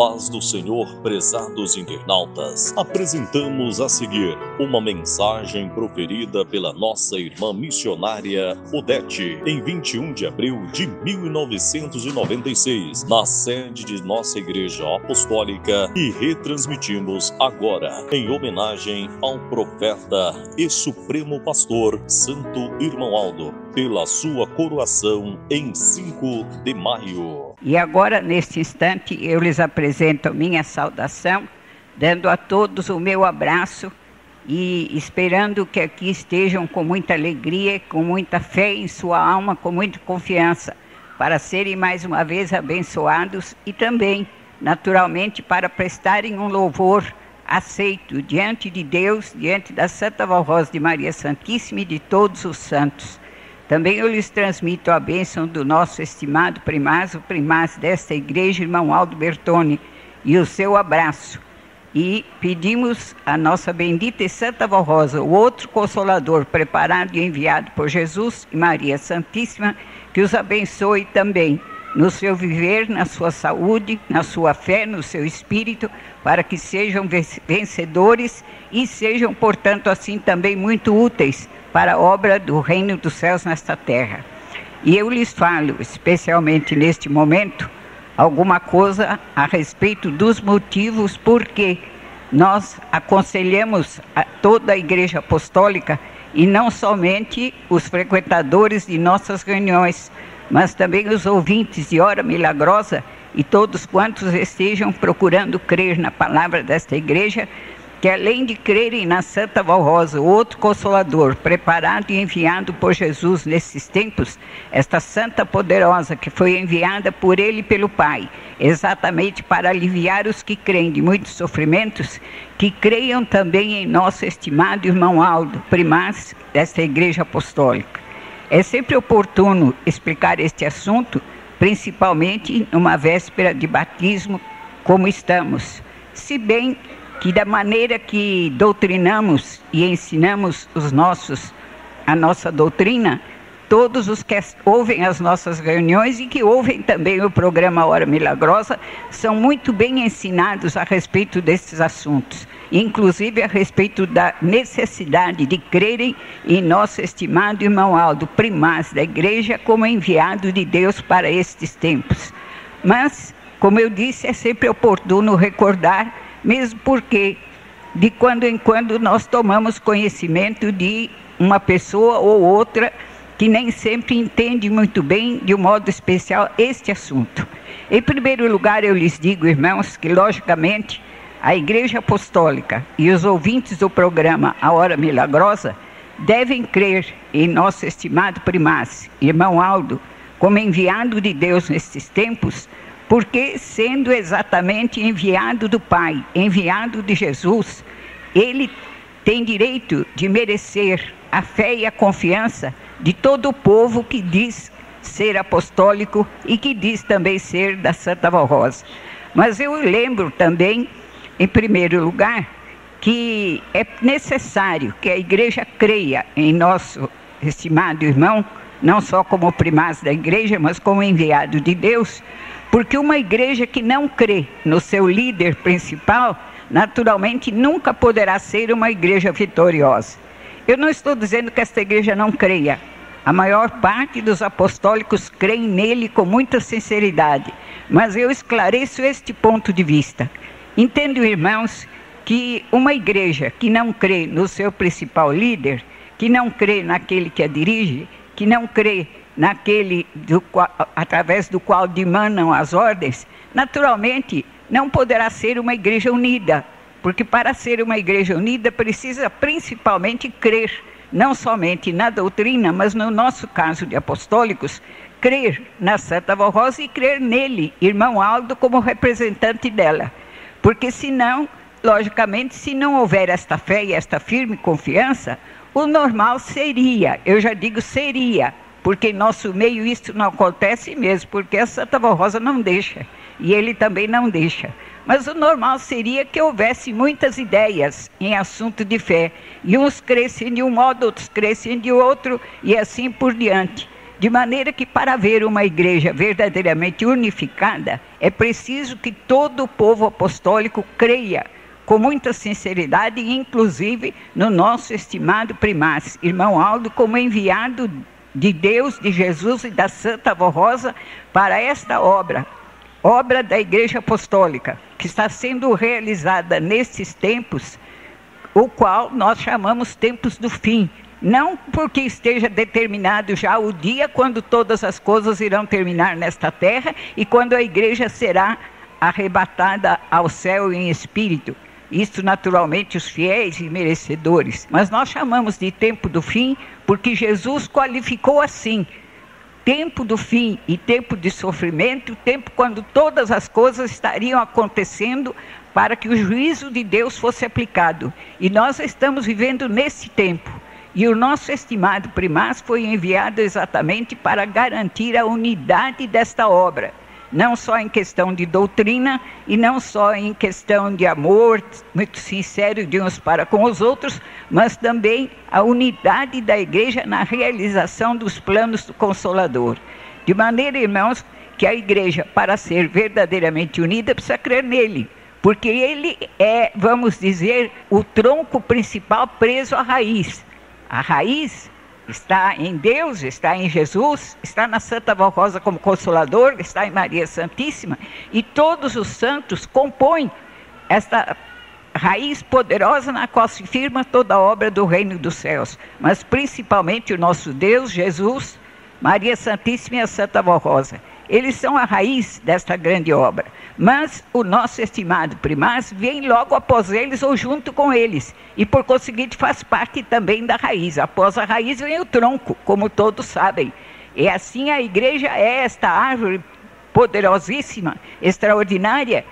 paz do Senhor, prezados internautas. Apresentamos a seguir uma mensagem proferida pela nossa irmã missionária Odete, em 21 de abril de 1996, na sede de nossa Igreja Apostólica, e retransmitimos agora, em homenagem ao profeta e supremo pastor Santo Irmão Aldo, pela sua coroação em 5 de maio. E agora, neste instante, eu lhes apresento minha saudação, dando a todos o meu abraço e esperando que aqui estejam com muita alegria, com muita fé em sua alma, com muita confiança, para serem mais uma vez abençoados e também, naturalmente, para prestarem um louvor aceito diante de Deus, diante da Santa Voz de Maria Santíssima e de todos os santos. Também eu lhes transmito a bênção do nosso estimado primaz, o primaz desta igreja, irmão Aldo Bertoni, e o seu abraço. E pedimos a nossa bendita e Santa Vó Rosa, o outro Consolador, preparado e enviado por Jesus e Maria Santíssima, que os abençoe também no seu viver, na sua saúde, na sua fé, no seu espírito, para que sejam vencedores e sejam, portanto, assim também muito úteis para a obra do reino dos céus nesta terra. E eu lhes falo, especialmente neste momento, alguma coisa a respeito dos motivos por que nós aconselhamos a toda a Igreja Apostólica, e não somente os frequentadores de nossas reuniões, mas também os ouvintes de Hora Milagrosa e todos quantos estejam procurando crer na palavra desta igreja, que além de crerem na Santa Vó Rosa, o outro Consolador, preparado e enviado por Jesus nesses tempos, esta Santa Poderosa que foi enviada por Ele e pelo Pai, exatamente para aliviar os que creem de muitos sofrimentos, que creiam também em nosso estimado irmão Aldo, primaz desta Igreja Apostólica. É sempre oportuno explicar este assunto, principalmente numa véspera de batismo, como estamos, se bem que da maneira que doutrinamos e ensinamos a nossa doutrina, todos os que ouvem as nossas reuniões e que ouvem também o programa Hora Milagrosa, são muito bem ensinados a respeito desses assuntos, inclusive a respeito da necessidade de crerem em nosso estimado irmão Aldo, primaz da igreja, como enviado de Deus para estes tempos. Mas, como eu disse, é sempre oportuno recordar, mesmo porque de quando em quando nós tomamos conhecimento de uma pessoa ou outra que nem sempre entende muito bem, de um modo especial, este assunto. Em primeiro lugar, eu lhes digo, irmãos, que logicamente a Igreja Apostólica e os ouvintes do programa A Hora Milagrosa devem crer em nosso estimado primaz, irmão Aldo, como enviado de Deus nestes tempos, porque, sendo exatamente enviado do Pai, enviado de Jesus, ele tem direito de merecer a fé e a confiança de todo o povo que diz ser apostólico e que diz também ser da Santa Vó Rosa. Mas eu lembro também, em primeiro lugar, que é necessário que a igreja creia em nosso estimado irmão, não só como primaz da igreja, mas como enviado de Deus, porque uma igreja que não crê no seu líder principal, naturalmente nunca poderá ser uma igreja vitoriosa. Eu não estou dizendo que esta igreja não creia. A maior parte dos apostólicos creem nele com muita sinceridade, mas eu esclareço este ponto de vista. Entendo, irmãos, que uma igreja que não crê no seu principal líder, que não crê naquele que a dirige, que não crê naquele através do qual dimanam as ordens, naturalmente não poderá ser uma igreja unida, porque para ser uma igreja unida precisa principalmente crer, não somente na doutrina, mas no nosso caso de apostólicos, crer na Santa Vó Rosa e crer nele, irmão Aldo, como representante dela. Porque senão, logicamente, se não houver esta fé e esta firme confiança, o normal seria, eu já digo seria, porque em nosso meio isso não acontece mesmo, porque a Santa Vó Rosa não deixa, e ele também não deixa. Mas o normal seria que houvesse muitas ideias em assunto de fé, e uns crescem de um modo, outros crescem de outro, e assim por diante. De maneira que para haver uma igreja verdadeiramente unificada, é preciso que todo o povo apostólico creia com muita sinceridade, inclusive no nosso estimado primaz, irmão Aldo, como enviado de Deus, de Jesus e da Santa Avó Rosa para esta obra da Igreja Apostólica, que está sendo realizada nesses tempos, o qual nós chamamos tempos do fim. Não porque esteja determinado já o dia quando todas as coisas irão terminar nesta terra e quando a igreja será arrebatada ao céu em espírito. Isto naturalmente os fiéis e merecedores. Mas nós chamamos de tempo do fim porque Jesus qualificou assim: tempo do fim e tempo de sofrimento, tempo quando todas as coisas estariam acontecendo para que o juízo de Deus fosse aplicado. E nós estamos vivendo nesse tempo. E o nosso estimado primaz foi enviado exatamente para garantir a unidade desta obra. Não só em questão de doutrina e não só em questão de amor muito sincero de uns para com os outros, mas também a unidade da igreja na realização dos planos do Consolador. De maneira, irmãos, que a igreja, para ser verdadeiramente unida, precisa crer nele, porque ele é, vamos dizer, o tronco principal preso à raiz. A raiz está em Deus, está em Jesus, está na Santa Avó Rosa como Consolador, está em Maria Santíssima, e todos os santos compõem esta raiz poderosa na qual se firma toda a obra do Reino dos Céus, mas principalmente o nosso Deus, Jesus, Maria Santíssima e a Santa Avó Rosa. Eles são a raiz desta grande obra, mas o nosso estimado primaz vem logo após eles ou junto com eles, e por conseguinte faz parte também da raiz. Após a raiz vem o tronco, como todos sabem. E assim a igreja é esta árvore poderosíssima, extraordinária,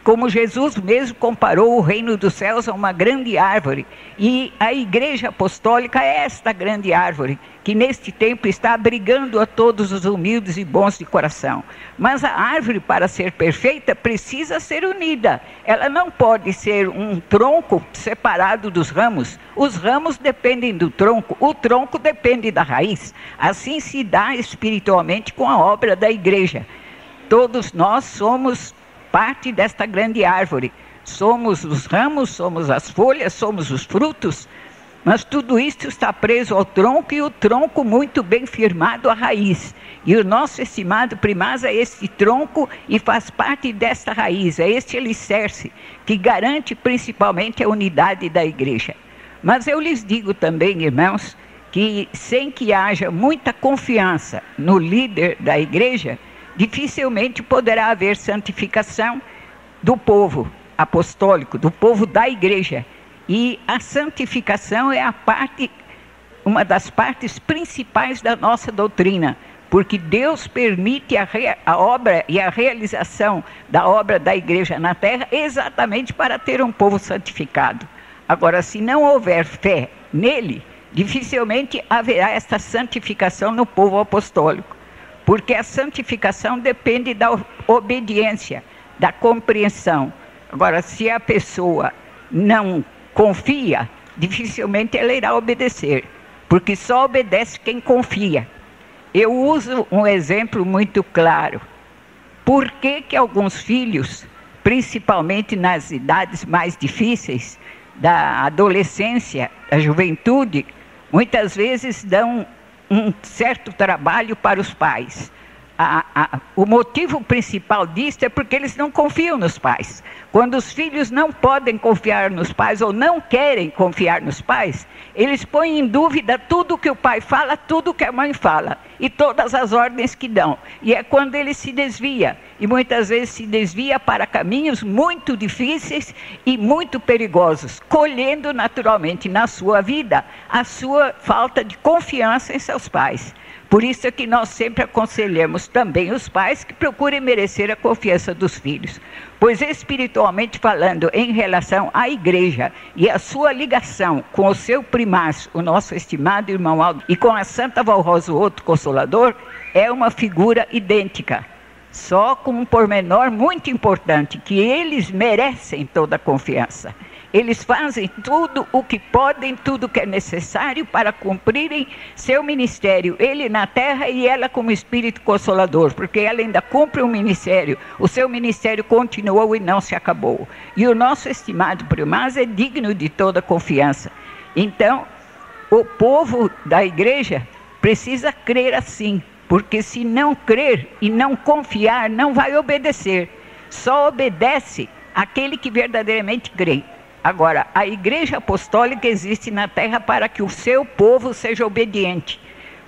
como Jesus mesmo comparou o reino dos céus a uma grande árvore. E a igreja apostólica é esta grande árvore, que neste tempo está abrigando a todos os humildes e bons de coração. Mas a árvore, para ser perfeita, precisa ser unida. Ela não pode ser um tronco separado dos ramos. Os ramos dependem do tronco, o tronco depende da raiz. Assim se dá espiritualmente com a obra da igreja. Todos nós somos parte desta grande árvore. Somos os ramos, somos as folhas, somos os frutos, mas tudo isso está preso ao tronco e o tronco muito bem firmado à raiz. E o nosso estimado primaz é este tronco e faz parte desta raiz, é este alicerce que garante principalmente a unidade da igreja. Mas eu lhes digo também, irmãos, que sem que haja muita confiança no líder da igreja, dificilmente poderá haver santificação do povo apostólico, do povo da igreja. E a santificação é uma das partes principais da nossa doutrina, porque Deus permite a obra e a realização da obra da igreja na terra exatamente para ter um povo santificado. Agora, se não houver fé nele, dificilmente haverá esta santificação no povo apostólico. Porque a santificação depende da obediência, da compreensão. Agora, se a pessoa não confia, dificilmente ela irá obedecer, porque só obedece quem confia. Eu uso um exemplo muito claro. Por que alguns filhos, principalmente nas idades mais difíceis, da adolescência, da juventude, muitas vezes dão um certo trabalho para os pais? O motivo principal disso é porque eles não confiam nos pais. Quando os filhos não podem confiar nos pais ou não querem confiar nos pais, eles põem em dúvida tudo que o pai fala, tudo que a mãe fala e todas as ordens que dão. E é quando ele se desvia, e muitas vezes se desvia para caminhos muito difíceis e muito perigosos, colhendo naturalmente na sua vida a sua falta de confiança em seus pais. Por isso é que nós sempre aconselhamos também os pais que procurem merecer a confiança dos filhos. Pois espiritualmente falando, em relação à igreja e a sua ligação com o seu primaz, o nosso estimado irmão Aldo, e com a Santa Avó Rosa, o outro Consolador, é uma figura idêntica. Só com um pormenor muito importante, que eles merecem toda a confiança. Eles fazem tudo o que podem, tudo o que é necessário para cumprirem seu ministério. Ele na terra e ela como Espírito Consolador, porque ela ainda cumpre um ministério. O seu ministério continuou e não se acabou. E o nosso estimado primaz é digno de toda confiança. Então, o povo da igreja precisa crer assim, porque se não crer e não confiar, não vai obedecer. Só obedece aquele que verdadeiramente crê. Agora, a igreja apostólica existe na terra para que o seu povo seja obediente.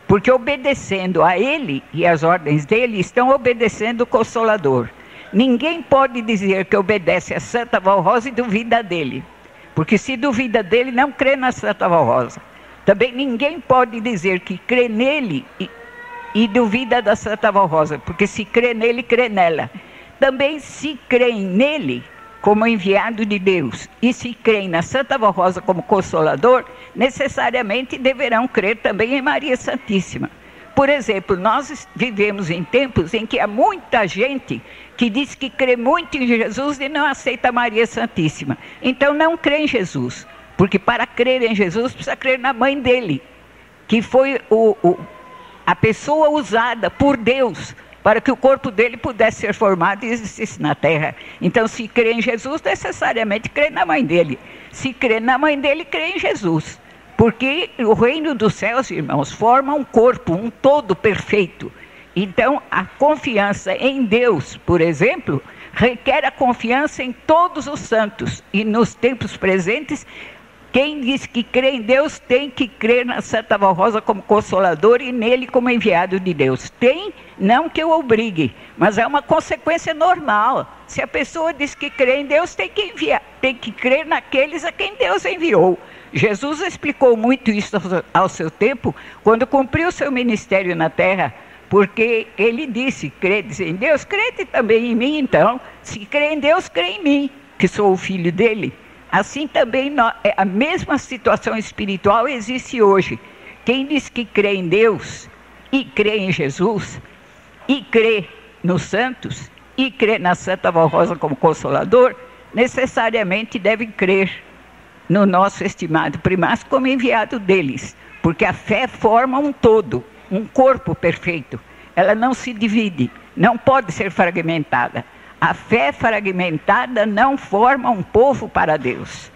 Porque obedecendo a ele e às ordens dele, estão obedecendo o Consolador. Ninguém pode dizer que obedece a Santa Valrosa e duvida dele. Porque se duvida dele, não crê na Santa Valrosa. Também ninguém pode dizer que crê nele e duvida da Santa Valrosa. Porque se crê nele, crê nela. Também se creem nele como enviado de Deus e se creem na Santa Valrosa como Consolador, necessariamente deverão crer também em Maria Santíssima. Por exemplo, nós vivemos em tempos em que há muita gente que diz que crê muito em Jesus e não aceita Maria Santíssima. Então não crê em Jesus, porque para crer em Jesus precisa crer na mãe dele, que foi a pessoa usada por Deus para que o corpo dele pudesse ser formado e existisse na terra. Então, se crê em Jesus, necessariamente crê na mãe dele. Se crê na mãe dele, crê em Jesus. Porque o reino dos céus, irmãos, forma um corpo, um todo perfeito. Então, a confiança em Deus, por exemplo, requer a confiança em todos os santos. E nos tempos presentes, quem diz que crê em Deus tem que crer na Santa Valrosa como Consolador e nele como enviado de Deus. Tem, não que eu obrigue, mas é uma consequência normal. Se a pessoa diz que crê em Deus, tem que crer naqueles a quem Deus enviou. Jesus explicou muito isso ao seu tempo, quando cumpriu seu ministério na terra, porque ele disse: credes em Deus, crede também em mim então. Se crê em Deus, crê em mim, que sou o filho dele. Assim também a mesma situação espiritual existe hoje. Quem diz que crê em Deus e crê em Jesus e crê nos santos e crê na Santa Valrosa como Consolador, necessariamente deve crer no nosso estimado primaz como enviado deles, porque a fé forma um todo, um corpo perfeito. Ela não se divide, não pode ser fragmentada. A fé fragmentada não forma um povo para Deus.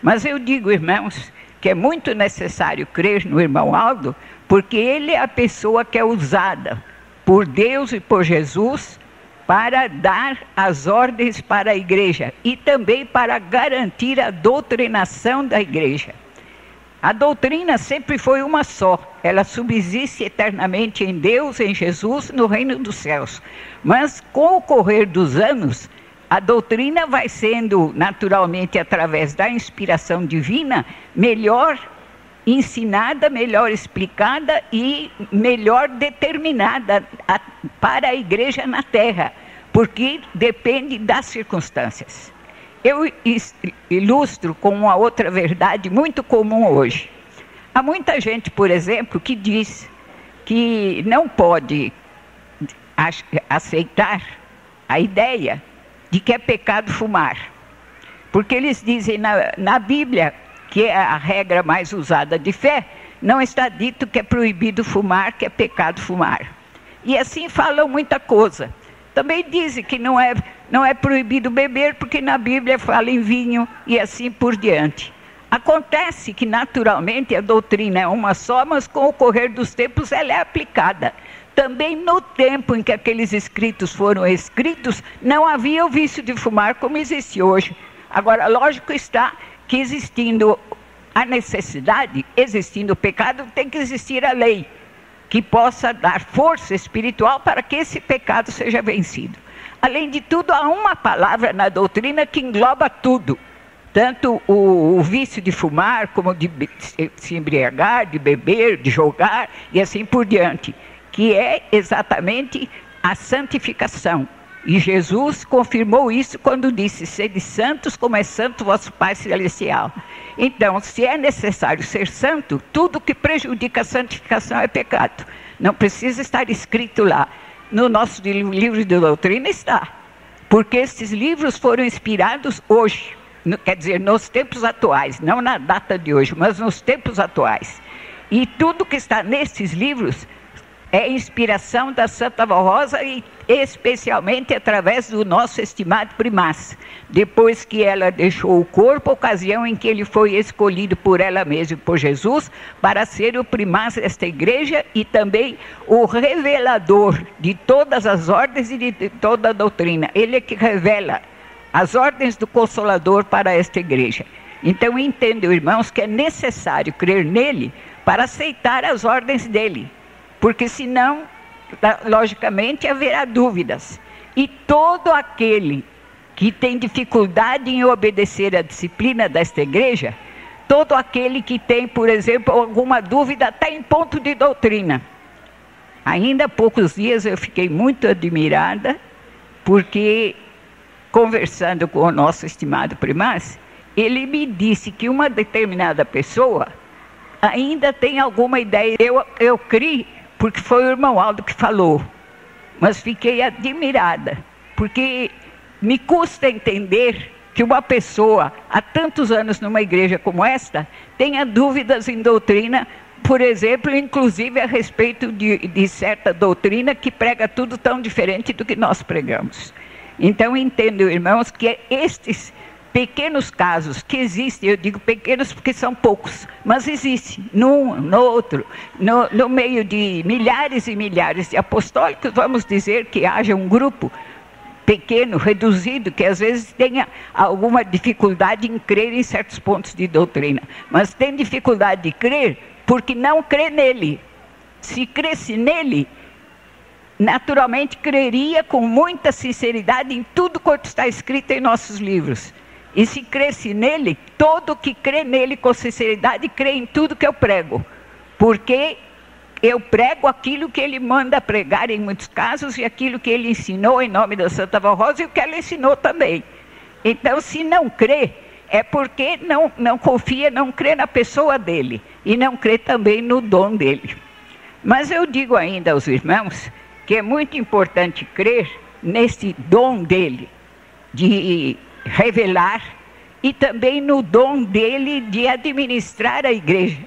Mas eu digo, irmãos, que é muito necessário crer no irmão Aldo, porque ele é a pessoa que é usada por Deus e por Jesus para dar as ordens para a igreja e também para garantir a doutrinação da igreja. A doutrina sempre foi uma só, ela subsiste eternamente em Deus, em Jesus, no reino dos céus. Mas com o correr dos anos, a doutrina vai sendo naturalmente através da inspiração divina, melhor ensinada, melhor explicada e melhor determinada para a igreja na terra, porque depende das circunstâncias. Eu ilustro com uma outra verdade muito comum hoje. Há muita gente, por exemplo, que diz que não pode aceitar a ideia de que é pecado fumar. Porque eles dizem na Bíblia, que é a regra mais usada de fé, não está dito que é proibido fumar, que é pecado fumar. E assim falam muita coisa. Também dizem que não é proibido beber, porque na Bíblia fala em vinho e assim por diante. Acontece que naturalmente a doutrina é uma só, mas com o correr dos tempos ela é aplicada. Também no tempo em que aqueles escritos foram escritos, não havia o vício de fumar como existe hoje. Agora, lógico está que existindo a necessidade, existindo o pecado, tem que existir a lei, que possa dar força espiritual para que esse pecado seja vencido. Além de tudo, há uma palavra na doutrina que engloba tudo, tanto o vício de fumar, como de se embriagar, de beber, de jogar e assim por diante, que é exatamente a santificação. E Jesus confirmou isso quando disse: sede santos como é santo vosso Pai Celestial. Então, se é necessário ser santo, tudo que prejudica a santificação é pecado. Não precisa estar escrito lá. No nosso livro de doutrina está. Porque esses livros foram inspirados hoje, quer dizer, nos tempos atuais, não na data de hoje, mas nos tempos atuais. E tudo que está nesses livros é inspiração da Santa Vó Rosa e especialmente através do nosso estimado primaz. Depois que ela deixou o corpo, ocasião em que ele foi escolhido por ela mesma e por Jesus para ser o primaz desta igreja e também o revelador de todas as ordens e de toda a doutrina. Ele é que revela as ordens do Consolador para esta igreja. Então entendam, irmãos, que é necessário crer nele para aceitar as ordens dele, porque senão, logicamente, haverá dúvidas. E todo aquele que tem dificuldade em obedecer a disciplina desta igreja, todo aquele que tem, por exemplo, alguma dúvida até em ponto de doutrina. Ainda há poucos dias eu fiquei muito admirada, porque, conversando com o nosso estimado primaz, ele me disse que uma determinada pessoa ainda tem alguma ideia. Eu criei, porque foi o irmão Aldo que falou, mas fiquei admirada, porque me custa entender que uma pessoa, há tantos anos numa igreja como esta, tenha dúvidas em doutrina, por exemplo, inclusive a respeito de certa doutrina que prega tudo tão diferente do que nós pregamos. Então entendo, irmãos, que estes pequenos casos que existem, eu digo pequenos porque são poucos, mas existem, num, no outro, no meio de milhares e milhares de apostólicos, vamos dizer que haja um grupo pequeno, reduzido, que às vezes tenha alguma dificuldade em crer em certos pontos de doutrina, mas tem dificuldade de crer porque não crê nele. Se cresce nele, naturalmente creria com muita sinceridade em tudo quanto está escrito em nossos livros. E se cresce nele, todo que crê nele com sinceridade, crê em tudo que eu prego. Porque eu prego aquilo que ele manda pregar em muitos casos, e aquilo que ele ensinou em nome da Santa Vó Rosa, e o que ela ensinou também. Então, se não crê, é porque não confia, não crê na pessoa dele, e não crê também no dom dele. Mas eu digo ainda aos irmãos, que é muito importante crer nesse dom dele, de revelar, e também no dom dele de administrar a igreja,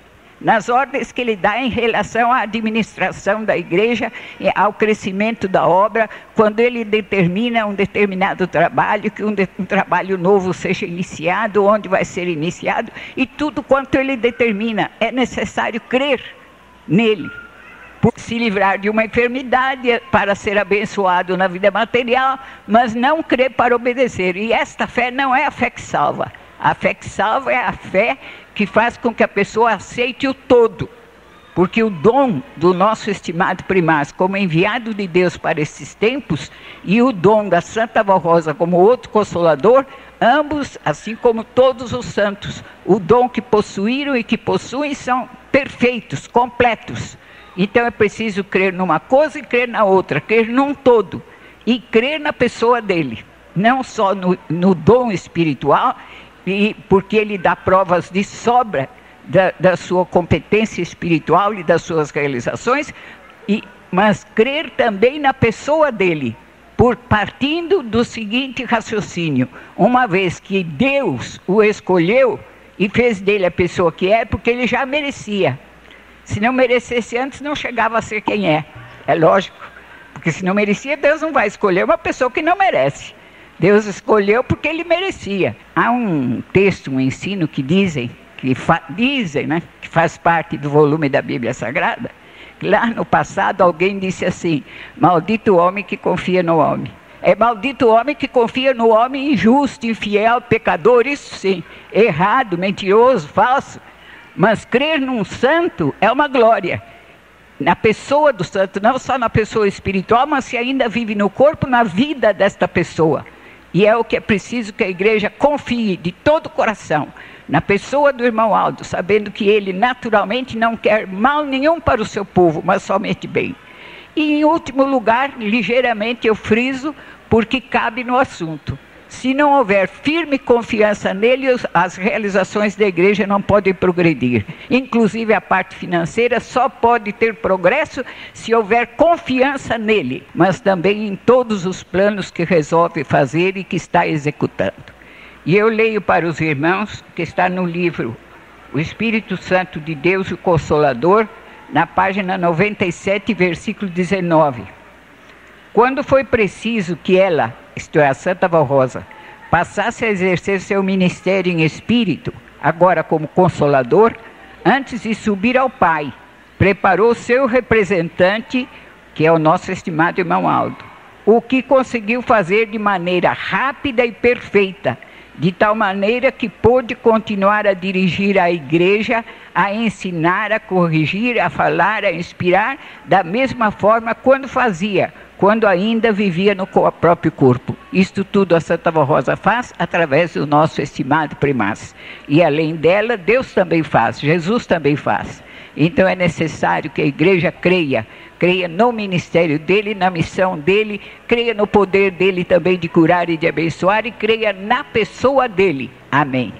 nas ordens que ele dá em relação à administração da igreja, ao crescimento da obra, quando ele determina um determinado trabalho, que um trabalho novo seja iniciado, onde vai ser iniciado, e tudo quanto ele determina, é necessário crer nele, por se livrar de uma enfermidade, para ser abençoado na vida material, mas não crer para obedecer. E esta fé não é a fé que salva. A fé que salva é a fé que faz com que a pessoa aceite o todo. Porque o dom do nosso estimado primaz, como enviado de Deus para esses tempos, e o dom da Santa Vó Rosa como outro consolador, ambos, assim como todos os santos, o dom que possuíram e que possuem são perfeitos, completos. Então é preciso crer numa coisa e crer na outra, crer num todo, e crer na pessoa dele, não só no dom espiritual, porque ele dá provas de sobra da sua competência espiritual e das suas realizações, mas crer também na pessoa dele, partindo do seguinte raciocínio: uma vez que Deus o escolheu e fez dele a pessoa que é, porque ele já merecia. Se não merecesse antes, não chegava a ser quem é. É lógico, porque se não merecia, Deus não vai escolher uma pessoa que não merece. Deus escolheu porque ele merecia. Há um texto, um ensino que dizem, né, que faz parte do volume da Bíblia Sagrada, que lá no passado alguém disse assim: maldito o homem que confia no homem. É maldito o homem que confia no homem injusto, infiel, pecador, isso sim, errado, mentiroso, falso. Mas crer num santo é uma glória. Na pessoa do santo, não só na pessoa espiritual, mas se ainda vive no corpo, na vida desta pessoa. E é o que é preciso que a igreja confie de todo o coração na pessoa do irmão Aldo, sabendo que ele naturalmente não quer mal nenhum para o seu povo, mas somente bem. E em último lugar, ligeiramente eu friso, porque cabe no assunto: se não houver firme confiança nele, as realizações da igreja não podem progredir. Inclusive a parte financeira só pode ter progresso se houver confiança nele, mas também em todos os planos que resolve fazer e que está executando. E eu leio para os irmãos, que está no livro O Espírito Santo de Deus, o Consolador, na página 97, versículo 19. Quando foi preciso que ela, isto é, a Santa Vó Rosa, passasse a exercer seu ministério em espírito, agora como consolador, antes de subir ao Pai, preparou seu representante, que é o nosso estimado irmão Aldo, o que conseguiu fazer de maneira rápida e perfeita, de tal maneira que pôde continuar a dirigir a igreja, a ensinar, a corrigir, a falar, a inspirar, da mesma forma quando ainda vivia no próprio corpo. Isto tudo a Santa Vó Rosa faz através do nosso estimado primaz. E além dela, Deus também faz, Jesus também faz. Então é necessário que a igreja creia no ministério dele, na missão dele, creia no poder dele também de curar e de abençoar, e creia na pessoa dele. Amém.